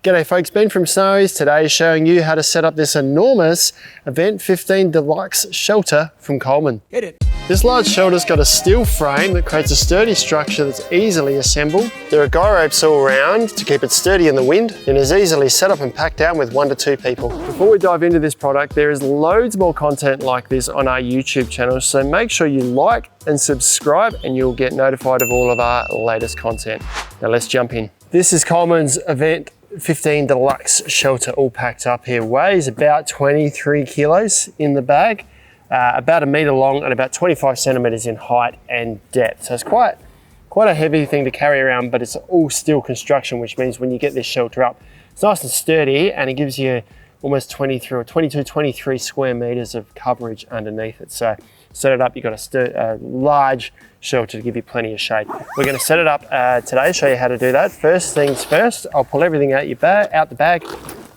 G'day folks, Ben from Snowy's today showing you how to set up this enormous Event 15 Deluxe shelter from Coleman. Hit it. This large shelter's got a steel frame that creates a sturdy structure that's easily assembled. There are guy ropes all around to keep it sturdy in the wind and is easily set up and packed down with 1 to 2 people. Before we dive into this product, there is loads more content like this on our YouTube channel, so make sure you like and subscribe and you'll get notified of all of our latest content. Now let's jump in. This is Coleman's Event 15 Deluxe shelter all packed up here. Weighs about 23 kilos in the bag, about 1 meter long and about 25 centimeters in height and depth. So it's quite a heavy thing to carry around, but it's all steel construction, which means when you get this shelter up, it's nice and sturdy and it gives you almost 23 square meters of coverage underneath it. So set it up, you've got a large shelter to give you plenty of shade. We're going to set it up today, show you how to do that. First things first, I'll pull everything out the bag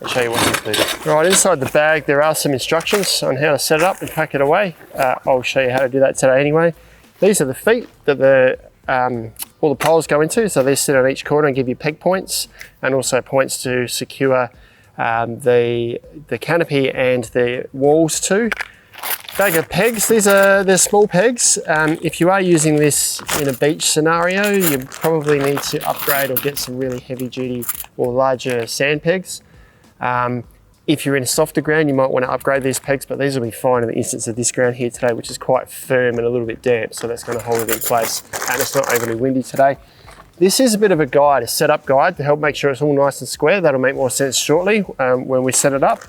and show you what's included. Right, inside the bag there are some instructions on how to set it up and pack it away. I'll show you how to do that today anyway. These are the feet that all the poles go into, so they sit on each corner and give you peg points and also points to secure the canopy and the walls too. Bag of pegs, they're small pegs. If you are using this in a beach scenario, you probably need to upgrade or get some really heavy duty or larger sand pegs. If you're in a softer ground, you might want to upgrade these pegs, but these will be fine in the instance of this ground here today, which is quite firm and a little bit damp, so that's going to hold it in place. And it's not overly windy today. This is a bit of a guide, a setup guide to help make sure it's all nice and square. That'll make more sense shortly when we set it up.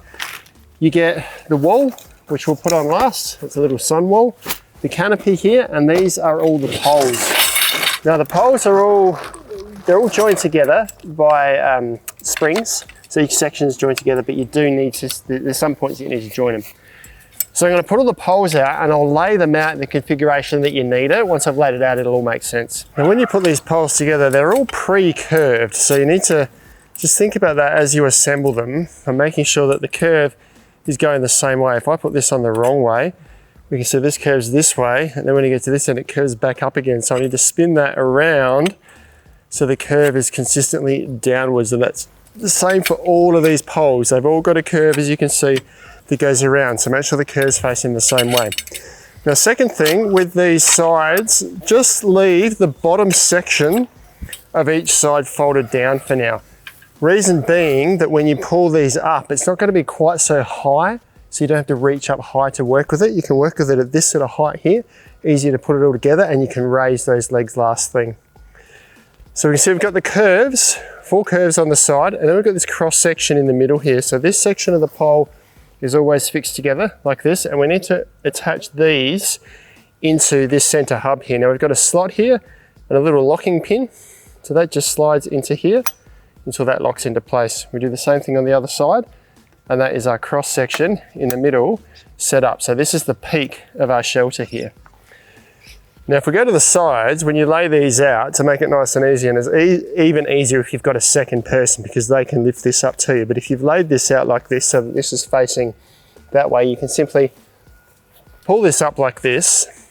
You get the wall, which we'll put on last. It's a little sun wall. The canopy here, and these are all the poles. Now the poles are all joined together by springs. So each section is joined together, but you do need to, there's some points that you need to join them. So I'm going to put all the poles out and I'll lay them out in the configuration that you need it. Once I've laid it out, it'll all make sense. And when you put these poles together, they're all pre-curved. So you need to just think about that as you assemble them and making sure that the curve is going the same way. If I put this on the wrong way, we can see this curves this way, and then when you get to this end, it curves back up again. So I need to spin that around so the curve is consistently downwards, and that's the same for all of these poles. They've all got a curve, as you can see, that goes around. So make sure the curve's facing the same way. Now, second thing with these sides, just leave the bottom section of each side folded down for now. Reason being that when you pull these up, it's not going to be quite so high, so you don't have to reach up high to work with it. You can work with it at this sort of height here, easier to put it all together, and you can raise those legs last thing. So we can see we've got the curves, 4 curves on the side, and then we've got this cross section in the middle here. So this section of the pole is always fixed together like this, and we need to attach these into this center hub here. Now we've got a slot here and a little locking pin, so that just slides into here until that locks into place. We do the same thing on the other side, and that is our cross section in the middle set up. So this is the peak of our shelter here. Now if we go to the sides, when you lay these out to make it nice and easy, and it's even easier if you've got a second person because they can lift this up to you, but if you've laid this out like this so that this is facing that way, you can simply pull this up like this,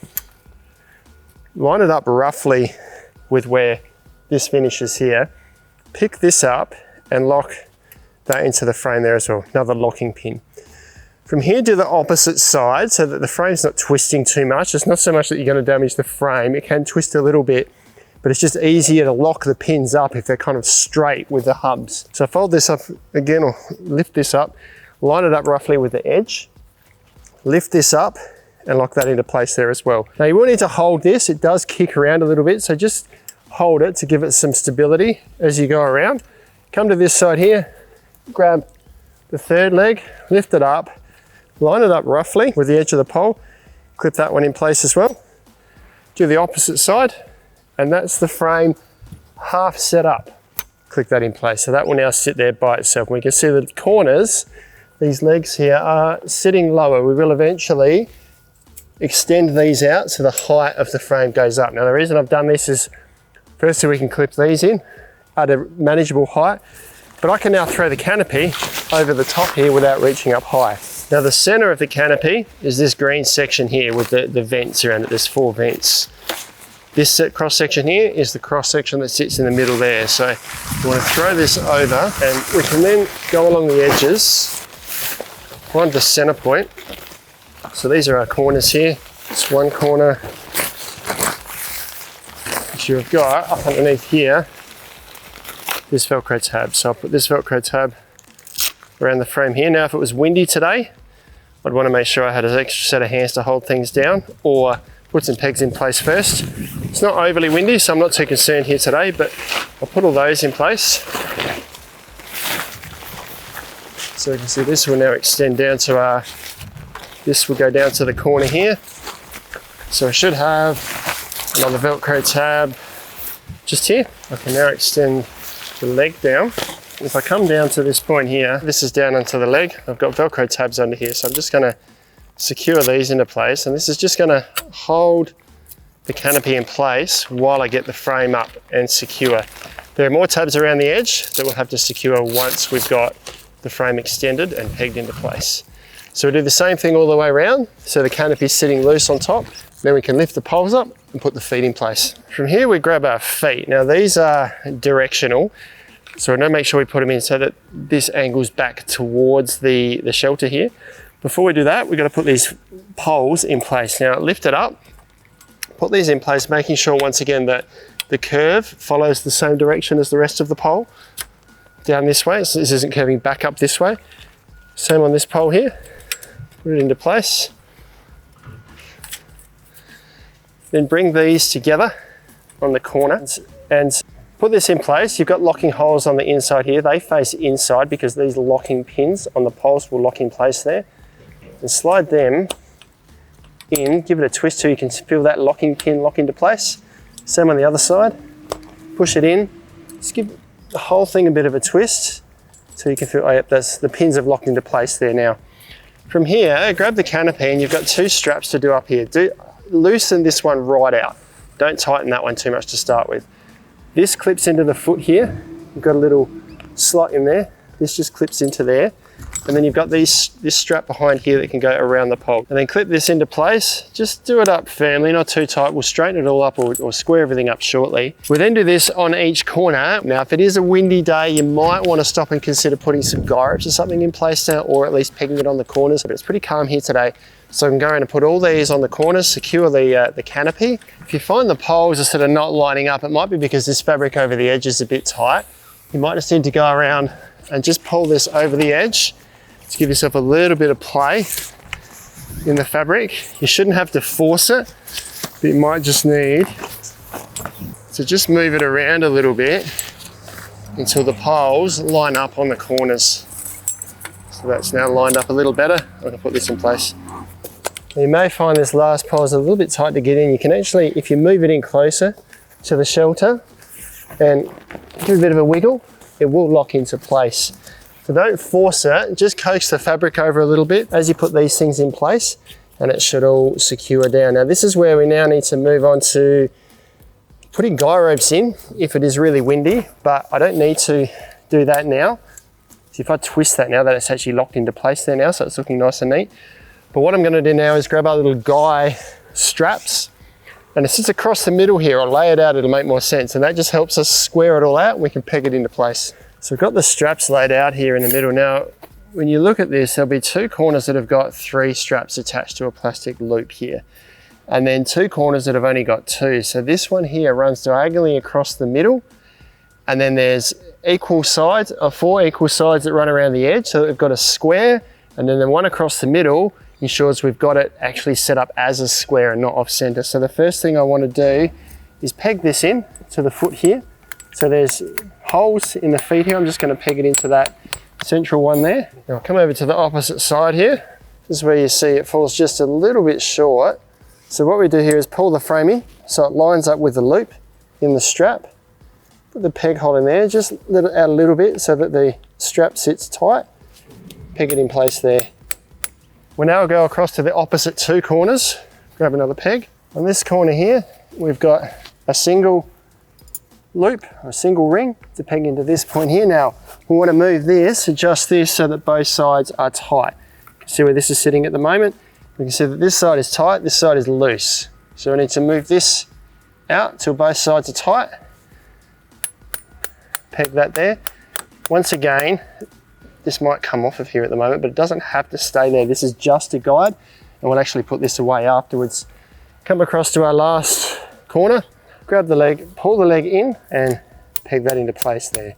line it up roughly with where this finishes here, pick this up and lock that into the frame there as well, another locking pin. From here to the opposite side so that the frame's not twisting too much. It's not so much that you're going to damage the frame, it can twist a little bit, but it's just easier to lock the pins up if they're kind of straight with the hubs. So fold this up again, or lift this up, line it up roughly with the edge, lift this up and lock that into place there as well. Now you will need to hold this, it does kick around a little bit, so just hold it to give it some stability as you go around. Come to this side here, grab the third leg, lift it up, line it up roughly with the edge of the pole, clip that one in place as well. Do the opposite side, and that's the frame half set up. Click that in place. So that will now sit there by itself. We can see the corners, these legs here are sitting lower. We will eventually extend these out so the height of the frame goes up. Now the reason I've done this is firstly we can clip these in at a manageable height, but I can now throw the canopy over the top here without reaching up high. Now the center of the canopy is this green section here with the vents around it. There's 4 vents. This cross section here is the cross section that sits in the middle there. So you want to throw this over, and we can then go along the edges, find the center point. So these are our corners here. It's one corner which you've got up underneath here, this Velcro tab. So I'll put this Velcro tab around the frame here. Now if it was windy today, I'd want to make sure I had an extra set of hands to hold things down, or put some pegs in place first. It's not overly windy, so I'm not too concerned here today, but I'll put all those in place. So you can see this will now extend down to this will go down to the corner here. So I should have another Velcro tab just here. I can now extend the leg down. If I come down to this point here, this is down onto the leg. I've got Velcro tabs under here, so I'm just gonna secure these into place, and this is just gonna hold the canopy in place while I get the frame up and secure. There are more tabs around the edge that we'll have to secure once we've got the frame extended and pegged into place. So we do the same thing all the way around, so the canopy is sitting loose on top. Then we can lift the poles up and put the feet in place. From here we grab our feet. Now these are directional, so we're gonna make sure we put them in so that this angles back towards the shelter here. Before we do that, we've got to put these poles in place. Now lift it up, put these in place, making sure once again that the curve follows the same direction as the rest of the pole down this way, so this isn't curving back up this way. Same on this pole here. Put it into place. Then bring these together on the corner and put this in place. You've got locking holes on the inside here. They face inside because these locking pins on the poles will lock in place there. And slide them in, give it a twist so you can feel that locking pin lock into place. Same on the other side. Push it in. Just give the whole thing a bit of a twist so you can feel, oh yep, the pins have locked into place there now. From here, grab the canopy, and you've got two straps to do up here. Loosen this one right out. Don't tighten that one too much to start with. This clips into the foot here. You've got a little slot in there. This just clips into there. And then you've got this strap behind here that can go around the pole. And then clip this into place. Just do it up firmly, not too tight. We'll straighten it all up or square everything up shortly. We then do this on each corner. Now, if it is a windy day, you might want to stop and consider putting some guy ropes or something in place now, or at least pegging it on the corners. But it's pretty calm here today. So I can go around and put all these on the corners, secure the canopy. If you find the poles are sort of not lining up, it might be because this fabric over the edge is a bit tight. You might just need to go around and just pull this over the edge to give yourself a little bit of play in the fabric. You shouldn't have to force it, but you might just need to just move it around a little bit until the poles line up on the corners. So that's now lined up a little better. I'm gonna put this in place. You may find this last pole is a little bit tight to get in. You can actually, if you move it in closer to the shelter and give it a bit of a wiggle, it will lock into place. So don't force it, just coax the fabric over a little bit as you put these things in place, and it should all secure down. Now this is where we now need to move on to putting guy ropes in if it is really windy, but I don't need to do that now. So if I twist that now, that it's actually locked into place there now, so it's looking nice and neat. But what I'm gonna do now is grab our little guy straps, and it sits across the middle here. I'll lay it out, it'll make more sense. And that just helps us square it all out, and we can peg it into place. So we've got the straps laid out here in the middle. Now, when you look at this, there'll be two corners that have got 3 straps attached to a plastic loop here. And then 2 corners that have only got 2. So this one here runs diagonally across the middle. And then there's 4 equal sides that run around the edge. So we've got a square, and then the one across the middle ensures we've got it actually set up as a square and not off center. So the first thing I want to do is peg this in to the foot here. So there's holes in the feet here. I'm just going to peg it into that central one there. Now I'll come over to the opposite side here. This is where you see it falls just a little bit short. So what we do here is pull the frame in so it lines up with the loop in the strap. Put the peg hole in there, just let it out a little bit so that the strap sits tight. Peg it in place there. We'll now go across to the opposite 2 corners. Grab another peg. On this corner here, we've got a single loop, or a single ring to peg into this point here. Now, we want to move this, adjust this so that both sides are tight. You can see where this is sitting at the moment. We can see that this side is tight, this side is loose. So we need to move this out till both sides are tight. Peg that there. Once again, this might come off of here at the moment, but it doesn't have to stay there. This is just a guide, and we'll actually put this away afterwards. Come across to our last corner, grab the leg, pull the leg in, and peg that into place there.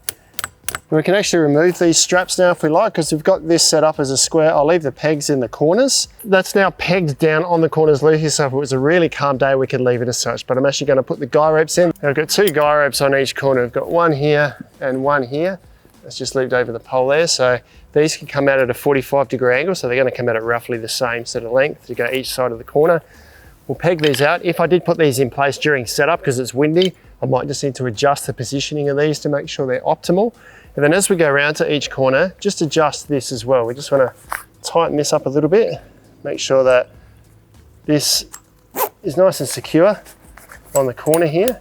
We can actually remove these straps now if we like, because we've got this set up as a square. I'll leave the pegs in the corners. That's now pegged down on the corners loosely, so if it was a really calm day, we could leave it as such. But I'm actually going to put the guy ropes in. I've got 2 guy ropes on each corner. I've got one here and one here. That's just looped over the pole there. So these can come out at a 45-degree angle, so they're going to come out at roughly the same sort of length to go each side of the corner. We'll peg these out. If I did put these in place during setup, because it's windy, I might just need to adjust the positioning of these to make sure they're optimal. And then as we go around to each corner, just adjust this as well. We just want to tighten this up a little bit, make sure that this is nice and secure on the corner here.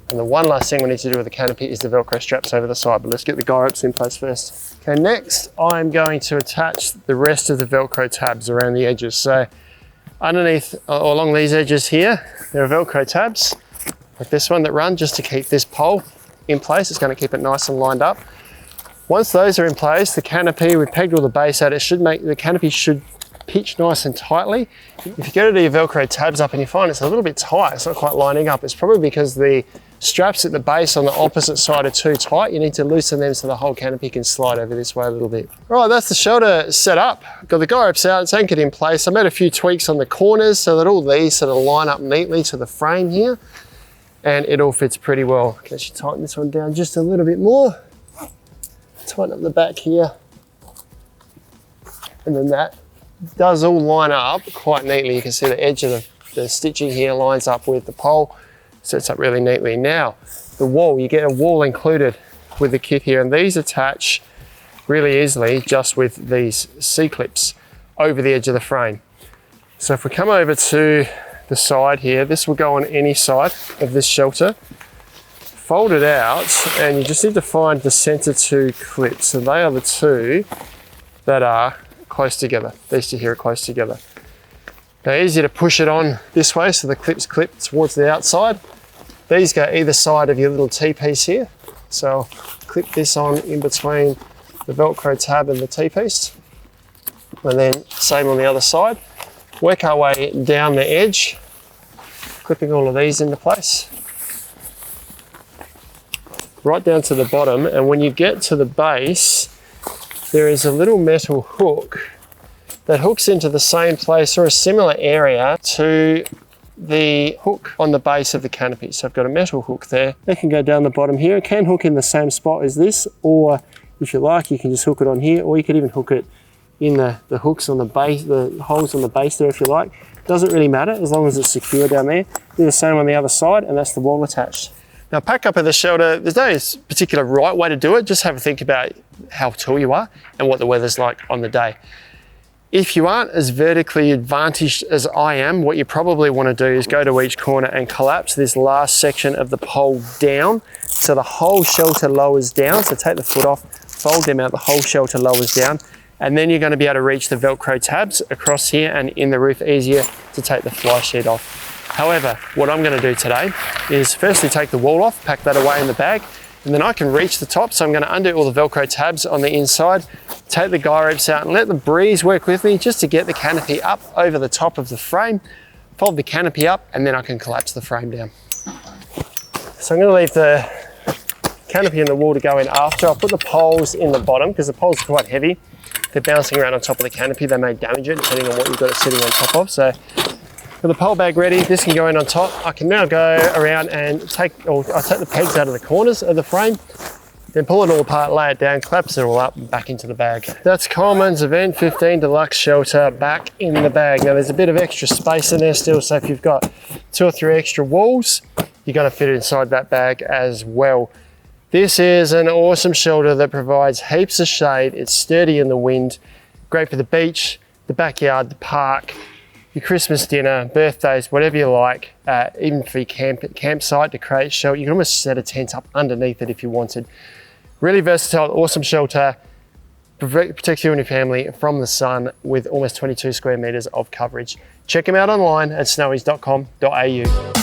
And the one last thing we need to do with the canopy is the Velcro straps over the side, but let's get the guy ropes in place first. Okay, next I'm going to attach the rest of the Velcro tabs around the edges. So underneath, or along these edges here, there are Velcro tabs, like this one that run just to keep this pole in place. It's going to keep it nice and lined up. Once those are in place, the canopy, we've pegged all the base out, the canopy should pitch nice and tightly. If you go to your Velcro tabs up and you find it's a little bit tight, it's not quite lining up, it's probably because the straps at the base on the opposite side are too tight. You need to loosen them so the whole canopy can slide over this way a little bit. All right, that's the shelter set up. Got the guy ropes out, it's anchored in place. I made a few tweaks on the corners so that all these sort of line up neatly to the frame here, and it all fits pretty well. Can actually tighten this one down just a little bit more. Tighten up the back here. And then that does all line up quite neatly. You can see the edge of the stitching here lines up with the pole, sets up really neatly. Now, the wall, you get a wall included with the kit here, and these attach really easily just with these C-clips over the edge of the frame. So if we come over to the side here, this will go on any side of this shelter. Fold it out, and you just need to find the center 2 clips. And they are the 2 that are close together. These 2 here are close together. Now, easier to push it on this way so the clips clip towards the outside. These go either side of your little T-piece here. So I'll clip this on in between the Velcro tab and the T-piece. And then same on the other side. Work our way down the edge, clipping all of these into place. Right down to the bottom, and when you get to the base, there is a little metal hook that hooks into the same place or a similar area to the hook on the base of the canopy. So I've got a metal hook there. It can go down the bottom here. It can hook in the same spot as this, or if you like, you can just hook it on here, or you could even hook it in the hooks on the base, the holes on the base there if you like. Doesn't really matter as long as it's secure down there. Do the same on the other side, and that's the wall attached. Now, pack up of the shelter, there's no particular right way to do it. Just have a think about how tall you are and what the weather's like on the day. If you aren't as vertically advantaged as I am, what you probably want to do is go to each corner and collapse this last section of the pole down so the whole shelter lowers down. So take the foot off, fold them out, the whole shelter lowers down, and then you're going to be able to reach the Velcro tabs across here and in the roof easier to take the fly sheet off. However, what I'm going to do today is firstly take the wall off, pack that away in the bag, and then I can reach the top. So I'm going to undo all the Velcro tabs on the inside, take the guy ropes out and let the breeze work with me just to get the canopy up over the top of the frame, fold the canopy up, and then I can collapse the frame down. So I'm going to leave the canopy and the wall to go in after. I'll put the poles in the bottom because the poles are quite heavy. They're bouncing around on top of the canopy. They may damage it depending on what you've got it sitting on top of. So with the pole bag ready, this can go in on top. I can now go around and I'll take the pegs out of the corners of the frame, then pull it all apart, lay it down, collapse it all up and back into the bag. That's Coleman's Event 15 Deluxe Shelter back in the bag. Now there's a bit of extra space in there still, so if you've got 2 or 3 extra walls, you're going to fit it inside that bag as well. This is an awesome shelter that provides heaps of shade. It's sturdy in the wind, great for the beach, the backyard, the park, your Christmas dinner, birthdays, whatever you like, even for your campsite to create shelter. You can almost set a tent up underneath it if you wanted. Really versatile, awesome shelter, protects you and your family from the sun with almost 22 square meters of coverage. Check them out online at snowies.com.au.